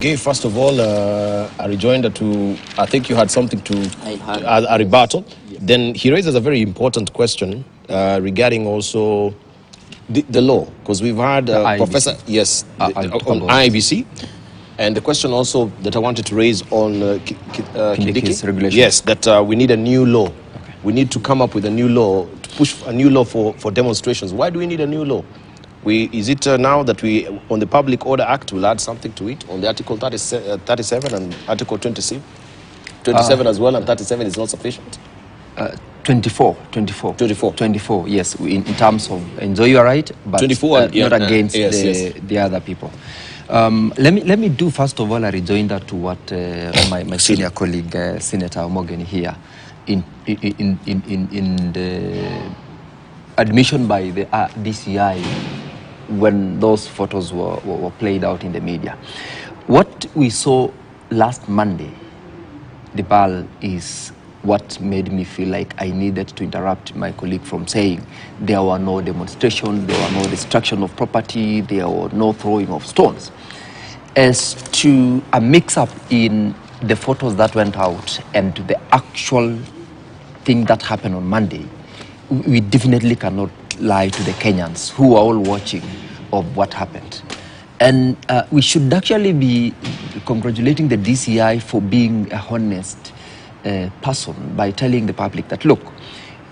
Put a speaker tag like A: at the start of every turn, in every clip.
A: Gay, first of all, a rejoinder to, I think you had something a rebuttal. Yes. Then he raises a very important question regarding also the law, because we've had Professor, yes, on IBC, and the question also that I wanted to raise on
B: Kindiki's regulation.
A: Yes, that we need a new law. Okay. We need to come up with a new law, to push a new law for demonstrations. Why do we need a new law? Is it now that we, on the Public Order Act, will add something to it, on the Article 37 and Article 27 as well, and 37 is not sufficient?
B: 24, yes, in terms of, and so you are right, but 24, not against the other people. Let me do, first of all, a rejoinder to what my senior colleague, Senator Morgan here, in the admission by the DCI when those photos were played out in the media. What we saw last Monday, the ball, is what made me feel like I needed to interrupt my colleague from saying there were no demonstrations, there were no destruction of property, there were no throwing of stones. As to a mix-up in the photos that went out and the actual thing that happened on Monday, we definitely cannot lie to the Kenyans who are all watching of what happened. And we should actually be congratulating the DCI for being a honest person by telling the public that, look,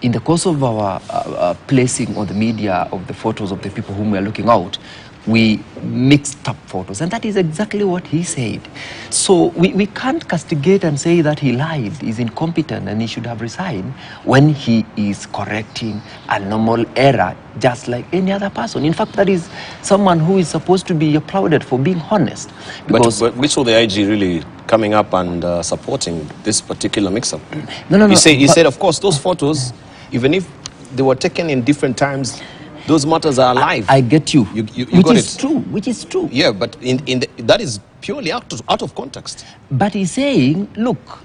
B: in the course of our placing on the media of the photos of the people whom we are looking out, we mixed up photos, and that is exactly what he said. So we can't castigate and say that he lied, he's incompetent, and he should have resigned when he is correcting a normal error, just like any other person. In fact, that is someone who is supposed to be applauded for being honest.
A: But we saw the IG really coming up and supporting this particular mix-up.
B: No.
A: He said, of course, those photos, even if they were taken in different times, those matters are alive.
B: I get you.
A: You got it.
B: Which is true.
A: Yeah, but that is purely out of context.
B: But he's saying, look,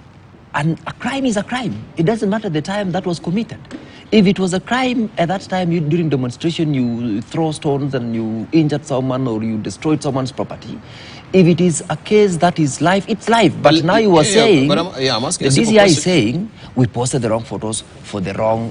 B: a crime is a crime. It doesn't matter the time that was committed. If it was a crime at that time, during demonstration, you throw stones and you injured someone or you destroyed someone's property. If it is a case that is life, it's life. But now you are saying,
A: I'm asking
B: the DCI is saying, we posted the wrong photos for the wrong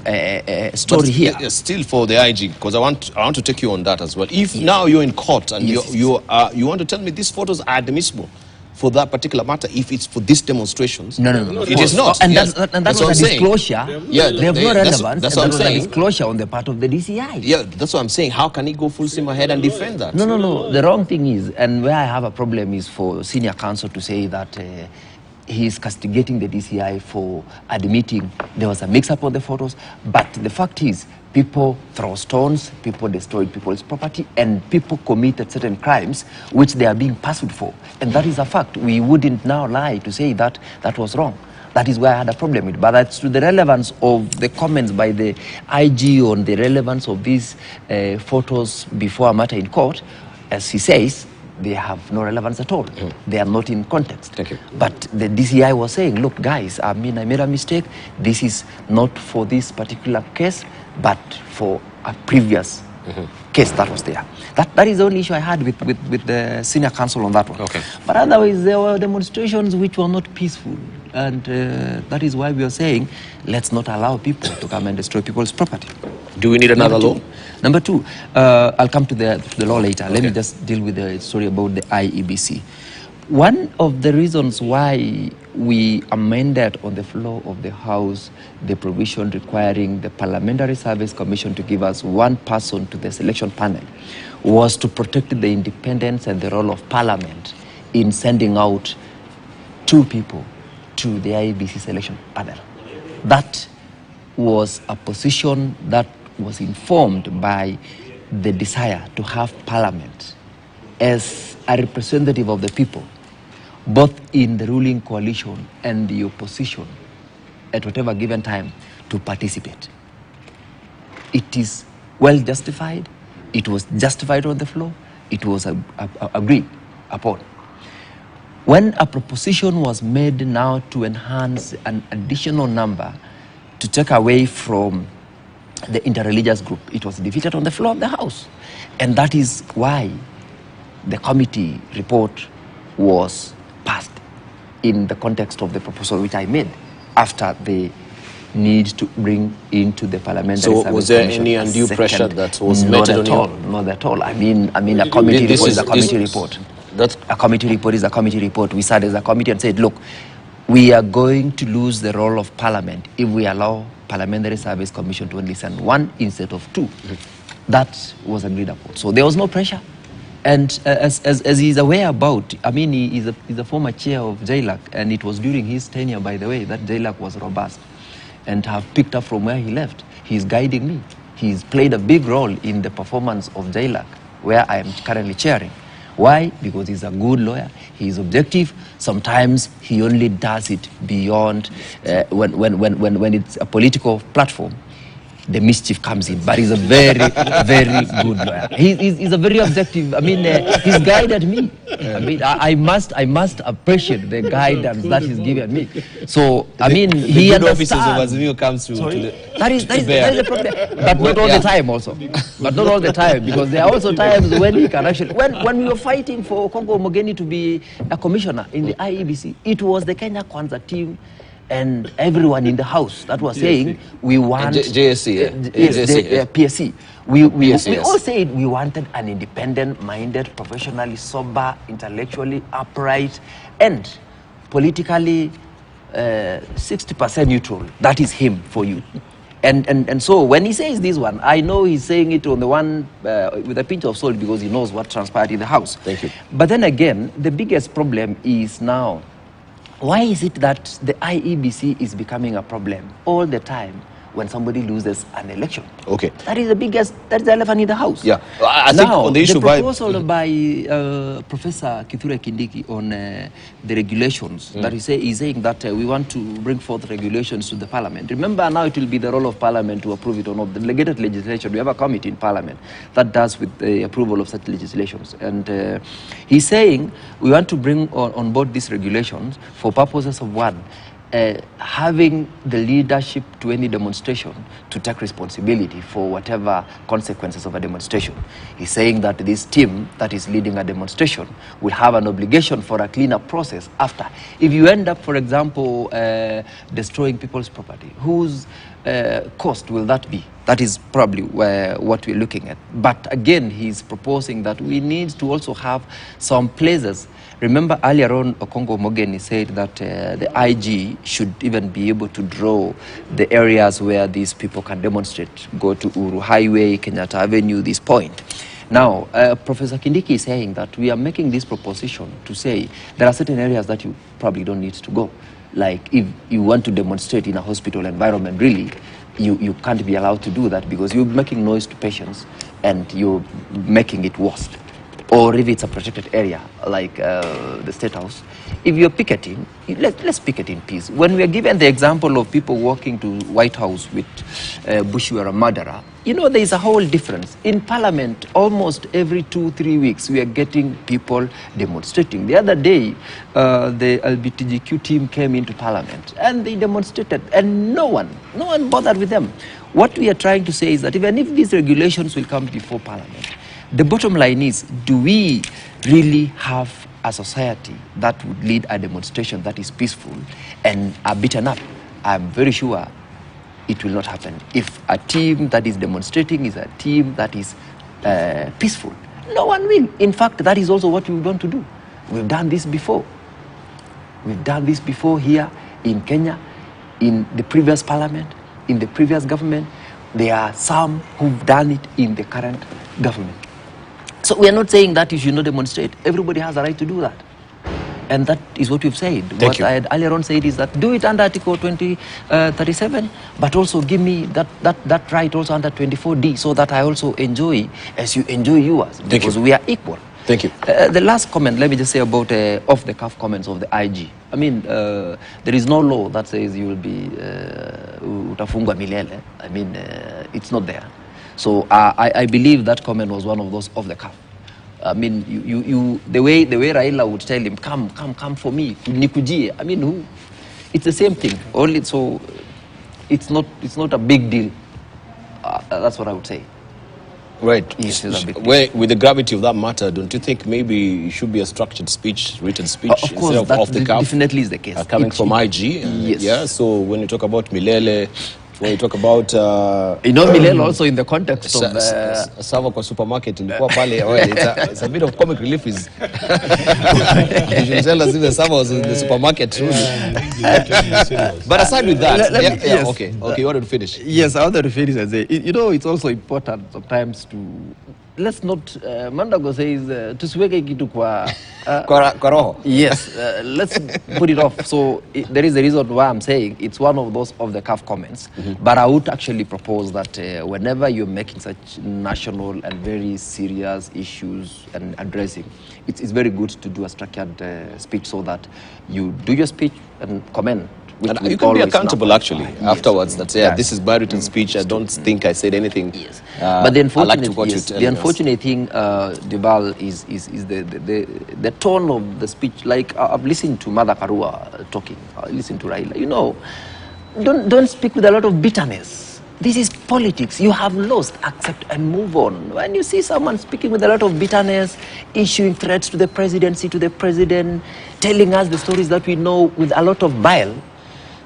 B: story here.
A: Still for the IG, because I want to take you on that as well. If now you're in court and you want to tell me these photos are admissible for that particular matter, if it's for these demonstrations,
B: no,
A: it is not.
B: And that was a disclosure.
A: Yeah,
B: they have no relevance.
A: That's what I'm saying.
B: A disclosure on the part of the DCI.
A: Yeah, that's what I'm saying. How can he go full steam ahead and defend that?
B: No. The wrong thing is, and where I have a problem is for senior counsel to say that he is castigating the DCI for admitting there was a mix-up on the photos. But the fact is, people throw stones, people destroyed people's property, and people committed certain crimes which they are being pursued for. And that is a fact. We wouldn't now lie to say that that was wrong. That is where I had a problem with. But that's to the relevance of the comments by the IG on the relevance of these photos before a matter in court. As he says, they have no relevance at all. They are not in context.
A: Thank you.
B: But the DCI was saying, look, guys, I made a mistake. This is not for this particular case, but for a previous case that was there. That is the only issue I had with the senior counsel on that one.
A: Okay.
B: But otherwise, there were demonstrations which were not peaceful. And that is why we are saying, let's not allow people to come and destroy people's property.
A: Do we need another law?
B: Number two, I'll come to the law later. Let me just deal with the story about the IEBC. One of the reasons why we amended on the floor of the House the provision requiring the Parliamentary Service Commission to give us one person to the selection panel was to protect the independence and the role of Parliament in sending out two people to the IEBC selection panel. That was a position that was informed by the desire to have Parliament as a representative of the people, both in the ruling coalition and the opposition at whatever given time, to participate. It is well justified. It was justified on the floor. It was agreed upon. When a proposition was made now to enhance an additional number to take away from the interreligious group, it was defeated on the floor of the House. And that is why the committee report was passed in the context of the proposal which I made after the need to bring into the parliamentary
A: So was there any undue pressure that was meted on you?
B: Not at all. I mean, a committee report is a committee report.
A: That's
B: a committee report is a committee report. We sat as a committee and said, look, we are going to lose the role of parliament if we allow Parliamentary Service Commission to only send one instead of two. That was agreed upon. So there was no pressure. And as he's aware about, I mean, he's a former chair of JLAC, and it was during his tenure, by the way, that JLAC was robust and have picked up from where he left. He's guiding me. He's played a big role in the performance of JLAC, where I am currently chairing. Why? Because he's a good lawyer. He's objective. Sometimes he only does it beyond when it's a political platform. The mischief comes in, but he's a very, very good lawyer. He's a very objective. I mean, he's guided me. I mean, I must appreciate the guidance that he's given me. So, I mean, he understands.
A: Comes to
B: that is the problem. But not all the time also. But not all the time, because there are also times when he can actually, when we were fighting for Kongo Mogeni to be a commissioner in the IEBC, it was the Kenya Kwanza team and everyone in the house that was saying we want PSC. We all said we wanted an independent-minded, professionally sober, intellectually upright, and politically 60% neutral. That is him for you. And so when he says this one, I know he's saying it on the one with a pinch of salt because he knows what transpired in the house.
A: Thank you.
B: But then again, the biggest problem is now, why is it that the IEBC is becoming a problem all the time when somebody loses an election?
A: Okay.
B: That is the elephant in the house.
A: Yeah. I think
B: now,
A: on the issue
B: the proposal by Professor Kithure Kindiki on the regulations, that he's saying that we want to bring forth regulations to the parliament. Remember, now it will be the role of parliament to approve it or not. The delegated legislation, we have a committee in parliament that does with the approval of such legislations. And he's saying we want to bring on board these regulations for purposes of one, having the leadership to any demonstration to take responsibility for whatever consequences of a demonstration. He's saying that this team that is leading a demonstration will have an obligation for a cleanup process after. If you end up, for example, destroying people's property, whose cost will that be? That is probably what we're looking at. But again, he's proposing that we need to also have some places. Remember earlier on, Okongo Mogeni said that the IG should even be able to draw the areas where these people can demonstrate, go to Uru Highway, Kenyatta Avenue, this point. Now, Professor Kindiki is saying that we are making this proposition to say there are certain areas that you probably don't need to go. Like if you want to demonstrate in a hospital environment, really, you can't be allowed to do that because you're making noise to patients and you're making it worse. Or if it's a protected area, like the State House, if you're picketing, let's picket in peace. When we are given the example of people walking to White House with Bush, you are a murderer, you know, there is a whole difference. In Parliament, almost every 2-3 weeks, we are getting people demonstrating. The other day, the LGBTQ team came into Parliament and they demonstrated, and no one bothered with them. What we are trying to say is that even if these regulations will come before Parliament, the bottom line is, do we really have a society that would lead a demonstration that is peaceful and are beaten up? I'm very sure it will not happen. If a team that is demonstrating is a team that is peaceful, no one will. In fact, that is also what we want to do. We've done this before. We've done this before here in Kenya, in the previous parliament, in the previous government. There are some who've done it in the current government. So we are not saying that you should not demonstrate. Everybody has a right to do that. And that is what we've said. What I had earlier on said is that do it under Article 2037, but also give me that right also under 24D so that I also enjoy as you enjoy yours. Because we are equal.
A: Thank you.
B: The last comment, let me just say about off-the-cuff comments of the IG. I mean, there is no law that says you will be utafungwa milele. I mean, it's not there. So I believe that comment was one of those off the cuff. I mean, the way Raila would tell him, come for me, nikujie. I mean, who? It's the same thing. Only so, it's not a big deal. That's what I would say.
A: Right.
B: Yes, it's a bit
A: With the gravity of that matter, don't you think maybe it should be a structured speech, written speech,
B: of course,
A: instead of
B: that
A: off the cuff?
B: definitely is the case.
A: Coming from IG.
B: Yes.
A: Yeah, so when you talk about Milele, when you talk about...
B: Milele also in the context of...
A: Sava kwa supermarket, ilikuwa pale, well, it's a bit of comic relief. You should tell us if the Sava was in the supermarket. But aside with that,
B: yes.
A: Okay, you wanted to finish?
B: Yes, I wanted to finish and say, it's also important sometimes to... Let's not... Mandago says, tusiweke kitu kwa...
A: Kwa roho.
B: Yes, let's put it off. So there is a reason why I'm saying it's one of those off-the-cuff comments. But I would actually propose that whenever you're making such national and very serious issues and addressing, it's very good to do a structured speech so that you do your speech and comment.
A: And you can be accountable actually afterwards. That this is my written speech. I don't think I said anything.
B: Yes, but the
A: unfortunate
B: thing, Duval, is the tone of the speech. Like I've listened to Mother Karua talking. I listened to Raila. Don't speak with a lot of bitterness. This is politics. You have lost. Accept and move on. When you see someone speaking with a lot of bitterness, issuing threats to the presidency, to the president, telling us the stories that we know with a lot of bile,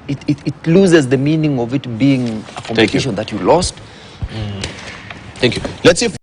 B: it loses the meaning of it being a competition that you lost.
A: Thank you. Let's see if